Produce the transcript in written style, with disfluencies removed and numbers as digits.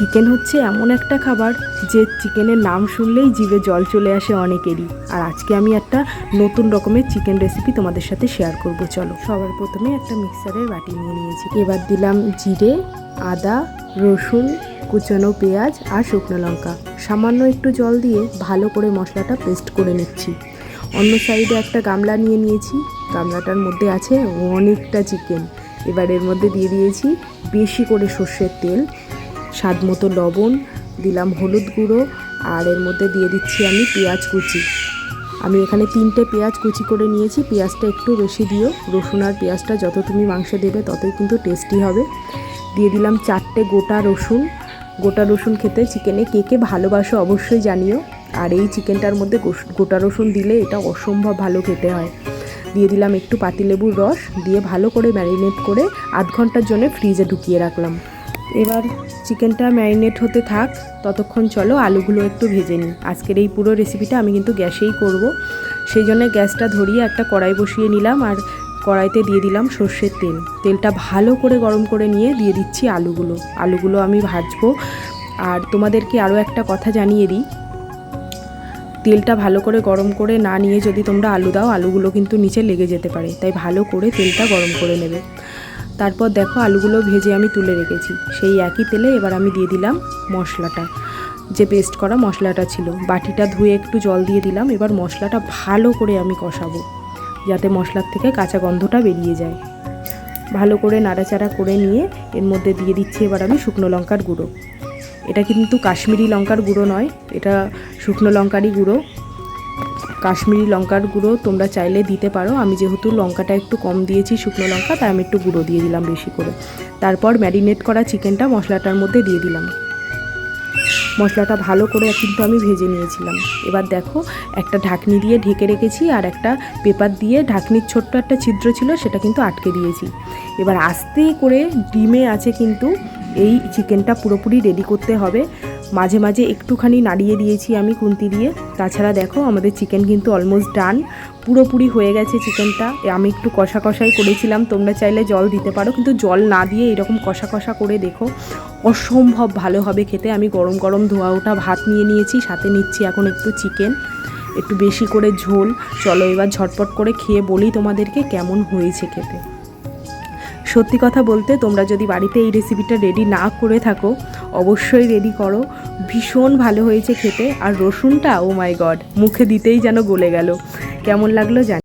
Chicken হচ্ছে এমন একটা খাবার যে চিকেনের নাম শুনলেই জিভে জল চলে আসে অনেকেরই। আর আজকে আমি একটা নতুন রকমের চিকেন রেসিপি তোমাদের সাথে শেয়ার করব। চলো, সবার প্রথমে একটা মিক্সারের বাটি নিয়ে নিয়েছি। এবার দিলাম জিরে, আদা, রসুন, কুচানো পেঁয়াজ আর শুকনো লঙ্কা। সামান্য একটু জল দিয়ে ভালো করে মশলাটা পেস্ট করে নিচ্ছি। অন্য সাইডে একটা গামলা নিয়ে নিয়েছি। গামলাটার মধ্যে আছে অনেকটা চিকেন। এবার এর মধ্যে দিয়ে দিয়েছি বেশি করে সর্ষের তেল, স্বাদ মতো লবণ, দিলাম হলুদ গুঁড়ো, আর এর মধ্যে দিয়ে দিচ্ছি আমি পেঁয়াজ কুচি। আমি এখানে 3টে পেঁয়াজ কুচি করে নিয়েছি। পেঁয়াজটা একটু বেশি দিও। রসুন আর পেঁয়াজটা যত তুমি মাংসে দেবে ততই কিন্তু টেস্টি হবে। দিয়ে দিলাম 4টে গোটা রসুন। গোটা রসুন খেতে চিকেনে কে কে ভালোবাসো অবশ্যই জানিও। আর এই চিকেনটার মধ্যে গোটা রসুন দিলে এটা অসম্ভব ভালো খেতে হয়। দিয়ে দিলাম একটু পাতিলেবুর রস, দিয়ে ভালো করে ম্যারিনেট করে আধ ঘন্টার জন্য ফ্রিজে ঢুকিয়ে রাখলাম। এবার চিকেনটা ম্যারিনেট হতে থাক, ততক্ষণ চলো আলুগুলো একটু ভেজে নিই। আজকের এই পুরো রেসিপিটা আমি কিন্তু গ্যাসেই করব, সেই জন্য গ্যাসটা ধরিয়ে একটা কড়াই বসিয়ে নিলাম। আর কড়াইতে দিয়ে দিলাম সর্ষের তেল। তেলটা ভালো করে গরম করে নিয়ে দিয়ে দিচ্ছি আলুগুলো আমি ভাজবো। আর তোমাদেরকে আরও একটা কথা জানিয়ে দিই, তেলটা ভালো করে গরম করে না নিয়ে যদি তোমরা আলু দাও, আলুগুলো কিন্তু নিচে লেগে যেতে পারে, তাই ভালো করে তেলটা গরম করে নেবে। তারপর দেখো আলুগুলো ভেজে আমি তুলে রেখেছি। সেই একই তেলে এবার আমি দিয়ে দিলাম মশলাটা, যে পেস্ট করা মশলাটা ছিল। বাটিটা ধুয়ে একটু জল দিয়ে দিলাম। এবার মশলাটা ভালো করে আমি কষাবো, যাতে মশলার থেকে কাঁচা গন্ধটা বেরিয়ে যায়। ভালো করে নাড়াচাড়া করে নিয়ে এর মধ্যে দিয়ে দিচ্ছি এবার আমি শুকনো লঙ্কার গুঁড়ো। এটা কিন্তু কাশ্মীরি লঙ্কার গুঁড়ো নয়, এটা শুকনো লঙ্কারই গুঁড়ো। কাশ্মীরি লঙ্কার গুঁড়ো তোমরা চাইলে দিতে পারো। আমি যেহেতু লঙ্কাটা একটু কম দিয়েছি শুকনো লঙ্কা, তাই আমি একটু গুঁড়ো দিয়ে দিলাম বেশি করে। তারপর ম্যারিনেট করা চিকেনটা মশলাটার মধ্যে দিয়ে দিলাম। মশলাটা ভালো করে কিন্তু আমি ভেজে নিয়েছিলাম। এবার দেখো একটা ঢাকনি দিয়ে ঢেকে রেখেছি, আর একটা পেপার দিয়ে ঢাকনির ছোট্ট একটা ছিদ্র ছিল সেটা কিন্তু আটকে দিয়েছি। এবার আস্তে করে ডিমে আছে কিন্তু এই চিকেনটা পুরোপুরি রেডি করতে হবে। মাঝে মাঝে একটুখানি নাড়িয়ে দিয়েছি আমি খুন্তি দিয়ে। তাছাড়া দেখো আমাদের চিকেন কিন্তু অলমোস্ট ডান, পুরোপুরি হয়ে গেছে চিকেনটা। আমি একটু কষা কষাই করেছিলাম, তোমরা চাইলে জল দিতে পারো, কিন্তু জল না দিয়ে এরকম কষা কষা করে দেখো, অসম্ভব ভালো হবে খেতে। আমি গরম গরম ধোয়া ওঠা ভাত নিয়ে নিয়েছি, সাথে নিচ্ছি এখন একটু চিকেন, একটু বেশি করে ঝোল। চলো এবার ঝটপট করে খেয়ে বলি তোমাদেরকে কেমন হয়েছে খেতে। সত্যি কথা বলতে, তোমরা যদি বাড়িতে এই রেসিপিটা রেডি না করে থাকো অবশ্যই রেডি করো। ভীষণ ভালো হয়েছে খেতে। আর রসুনটা ও মাই গড, মুখে দিতেই যেন গলে গেল। কেমন লাগলো জানি।